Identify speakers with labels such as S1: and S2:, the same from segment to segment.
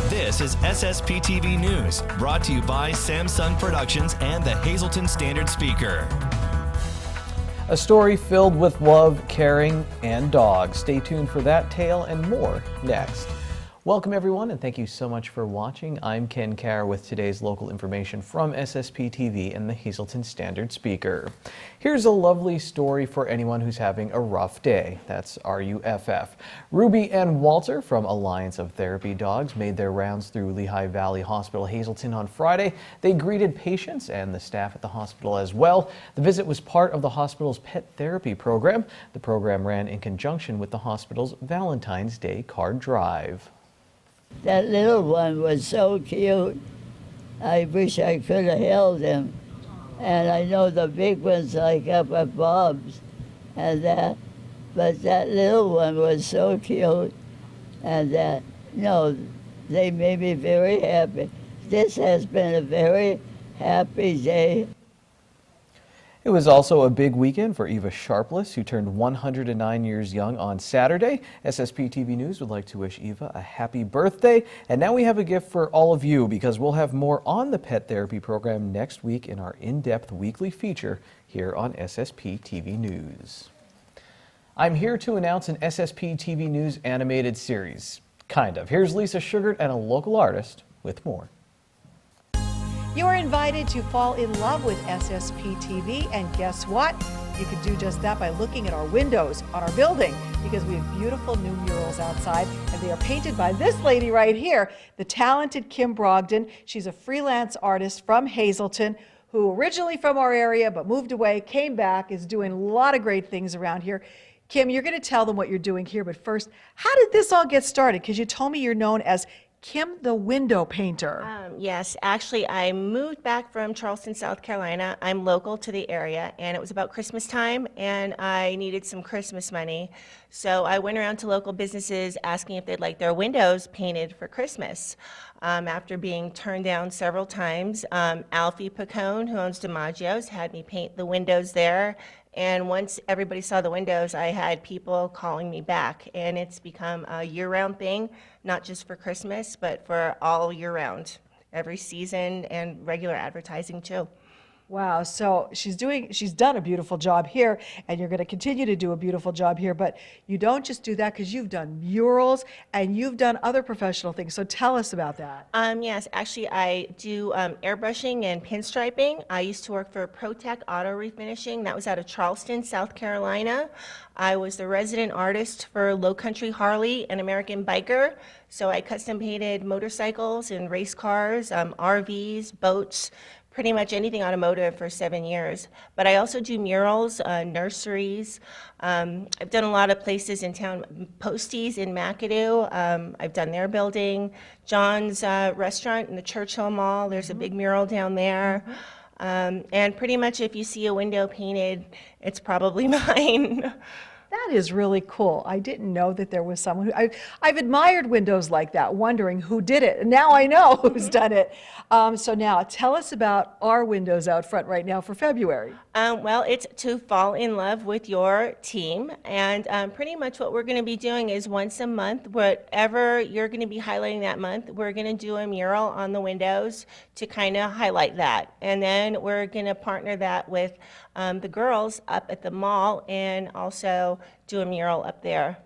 S1: This is SSPTV News, brought to you by Samsung Productions and the Hazleton Standard Speaker.
S2: A story filled with love, caring, and dogs. Stay tuned for that tale and more next. Welcome everyone, and thank you so much for watching. I'm Ken Carr with today's local information from SSPTV and the Hazleton Standard Speaker. Here's a lovely story for anyone who's having a rough day. That's RUFF. Ruby and Walter from Alliance of Therapy Dogs made their rounds through Lehigh Valley Hospital Hazleton on Friday. They greeted patients and the staff at the hospital as well. The visit was part of the hospital's pet therapy program. The program ran in conjunction with the hospital's Valentine's Day card drive.
S3: That little one was so cute. I wish I could have held him. And I know the big ones like up at Bob's and that, but that little one was so cute. And they made me very happy. This has been a very happy day.
S2: It was also a big weekend for Eva Sharpless, who turned 109 years young on Saturday. SSPTV News would like to wish Eva a happy birthday. And now we have a gift for all of you, because we'll have more on the pet therapy program next week in our in-depth weekly feature here on SSPTV News. I'm here to announce an SSPTV News animated series. Kind of. Here's Lisa Sugart and a local artist with more.
S4: You are invited to fall in love with SSPTV, and guess what? You can do just that by looking at our windows on our building, because we have beautiful new murals outside, and they are painted by this lady right here, the talented Kim Brogdon. She's a freelance artist from Hazleton, who originally from our area but moved away, came back, is doing a lot of great things around here. Kim, you're going to tell them what you're doing here, but first, how did this all get started? Because you told me you're known as Kim the Window Painter.
S5: Yes, actually I moved back from Charleston, South Carolina. I'm local to the area, and it was about Christmas time and I needed some Christmas money. So I went around to local businesses asking if they'd like their windows painted for Christmas. After being turned down several times, Alfie Pacone, who owns DiMaggio's, had me paint the windows there. And once everybody saw the windows, I had people calling me back, and it's become a year-round thing, not just for Christmas, but for all year round, every season, and regular advertising too.
S4: Wow, so she's done a beautiful job here, and you're going to continue to do a beautiful job here, but you don't just do that, because you've done murals and you've done other professional things. So tell us about that.
S5: Yes, actually I do airbrushing and pinstriping. I used to work for ProTech Auto Refinishing. That was out of Charleston, South Carolina. I was the resident artist for Low Country Harley and American Biker. So I custom painted motorcycles and race cars, RVs, boats, pretty much anything automotive for 7 years. But I also do murals, nurseries. I've done a lot of places in town. Posties in McAdoo, I've done their building. John's restaurant in the Churchill Mall, there's a big mural down there. And pretty much if you see a window painted, it's probably mine.
S4: That is really cool. I didn't know that there was someone who, I've admired windows like that, wondering who did it. And now I know who's done it. So now tell us about our windows out front right now for February.
S5: Well, it's to fall in love with your team. And pretty much what we're going to be doing is once a month, whatever you're going to be highlighting that month, we're going to do a mural on the windows to kind of highlight that. And then we're going to partner that with the girls up at the mall, and also do a mural up there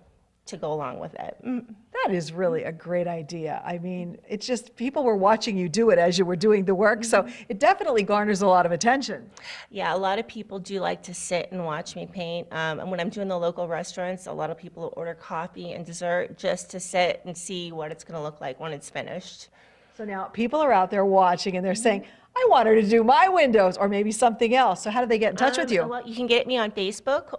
S5: to go along with it.
S4: That is really a great idea. I mean, it's just people were watching you do it as you were doing the work, so it definitely garners a lot of attention.
S5: Yeah, a lot of people do like to sit and watch me paint. And when I'm doing the local restaurants, a lot of people order coffee and dessert just to sit and see what it's going to look like when it's finished.
S4: So now people are out there watching and they're saying, I want her to do my windows, or maybe something else. So how do they get in touch with you?
S5: Well, you can get me on Facebook.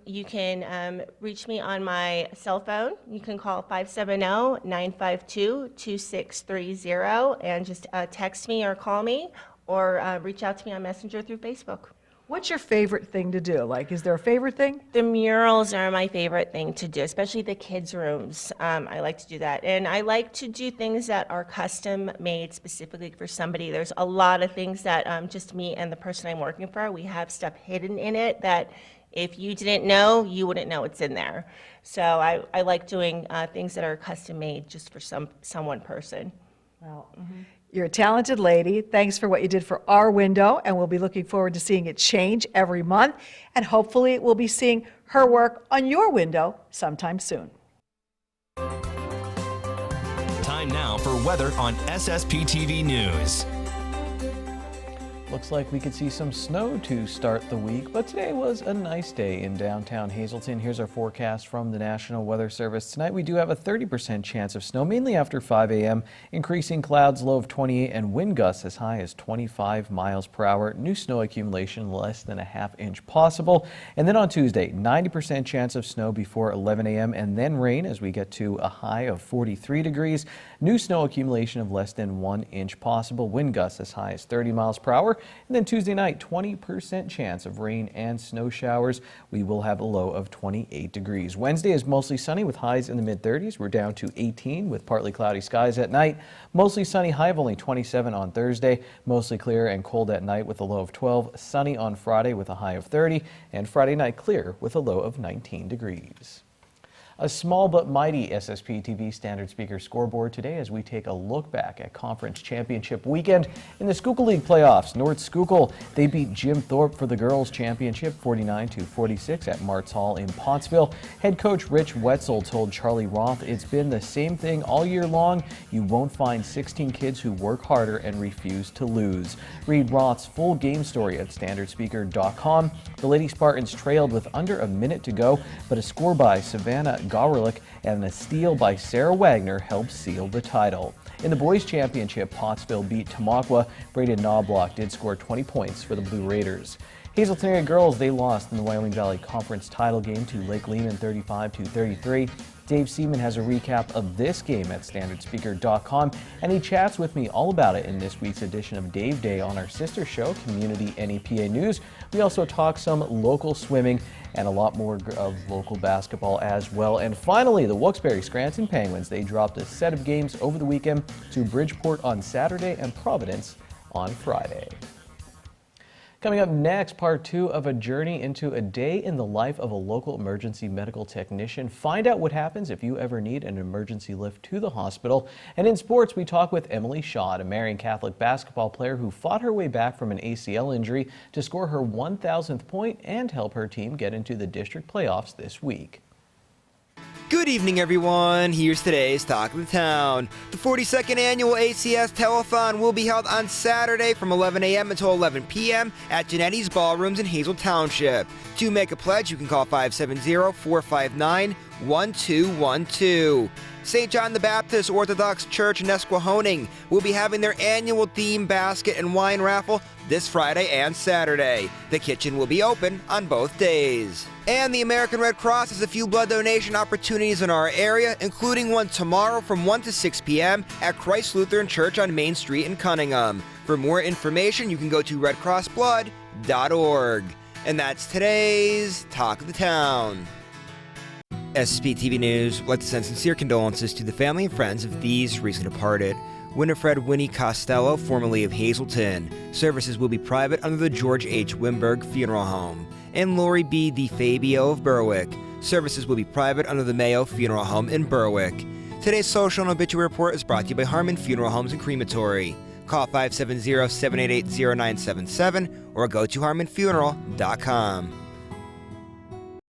S5: You can reach me on my cell phone. You can call 570-952-2630 and just text me or call me, or reach out to me on Messenger through Facebook.
S4: What's your favorite thing to do? Like, is there a favorite thing?
S5: The murals are my favorite thing to do, especially the kids' rooms. I like to do that. And I like to do things that are custom made specifically for somebody. There's a lot of things that just me and the person I'm working for, we have stuff hidden in it that If you didn't know, you wouldn't know it's in there. So I like doing things that are custom made just for some one person.
S4: Well, you're a talented lady. Thanks for what you did for our window, and we'll be looking forward to seeing it change every month. And hopefully we'll be seeing her work on your window sometime soon.
S1: Time now for weather on SSPTV News.
S2: Looks like we could see some snow to start the week, but today was a nice day in downtown Hazleton. Here's our forecast from the National Weather Service. Tonight we do have a 30% chance of snow, mainly after 5 a.m. Increasing clouds, low of 28, and wind gusts as high as 25 miles per hour. New snow accumulation less than a ½ inch possible. And then on Tuesday, 90% chance of snow before 11 a.m. and then rain as we get to a high of 43 degrees. New snow accumulation of less than 1 inch possible. Wind gusts as high as 30 miles per hour. And then Tuesday night, 20% chance of rain and snow showers. We will have a low of 28 degrees. Wednesday is mostly sunny with highs in the mid-30s. We're down to 18 with partly cloudy skies at night. Mostly sunny, high of only 27 on Thursday. Mostly clear and cold at night with a low of 12. Sunny on Friday with a high of 30. And Friday night clear with a low of 19 degrees. A small but mighty SSPTV Standard Speaker scoreboard today as we take a look back at Conference Championship weekend in the Schuylkill League playoffs. North Schuylkill, they beat Jim Thorpe for the girls' championship 49-46 at Martz Hall in Pottsville. Head coach Rich Wetzel told Charlie Roth, "It's been the same thing all year long. You won't find 16 kids who work harder and refuse to lose." Read Roth's full game story at standardspeaker.com. The Lady Spartans trailed with under a minute to go, but a score by Savannah Gawrilick and a steal by Sarah Wagner helped seal the title. In the boys' championship, Pottsville beat Tamaqua. Braden Knobloch did score 20 points for the Blue Raiders. Hazleton area girls, they lost in the Wyoming Valley Conference title game to Lake Lehman 35-33. Dave Seaman has a recap of this game at standardspeaker.com, and he chats with me all about it in this week's edition of Dave Day on our sister show, Community NEPA News. We also talk some local swimming and a lot more of local basketball as well. And finally, the Wilkes-Barre Scranton Penguins, they dropped a set of games over the weekend to Bridgeport on Saturday and Providence on Friday. Coming up next, part 2 of a journey into a day in the life of a local emergency medical technician. Find out what happens if you ever need an emergency lift to the hospital. And in sports, we talk with Emily Shaw, a Marian Catholic basketball player who fought her way back from an ACL injury to score her 1,000th point and help her team get into the district playoffs this week.
S6: Good evening, everyone. Here's today's Talk of the Town. The 42nd annual ACS Telethon will be held on Saturday from 11 a.m. until 11 p.m. at Genetti's Ballrooms in Hazel Township. To make a pledge, you can call 570-459-1212. St. John the Baptist Orthodox Church in Nesquehoning will be having their annual theme basket and wine raffle this Friday and Saturday. The kitchen will be open on both days. And the American Red Cross has a few blood donation opportunities in our area, including one tomorrow from 1 to 6 p.m. at Christ Lutheran Church on Main Street in Cunningham. For more information, you can go to redcrossblood.org. And that's today's Talk of the Town. SSPTV News would like to send sincere condolences to the family and friends of these recently departed. Winifred Winnie Costello, formerly of Hazleton. Services will be private under the George H. Wimberg Funeral Home. And Lori B. DeFabio of Berwick. Services will be private under the Mayo Funeral Home in Berwick. Today's social and obituary report is brought to you by Harmon Funeral Homes and Crematory. Call 570-788-0977 or go to harmonfuneral.com.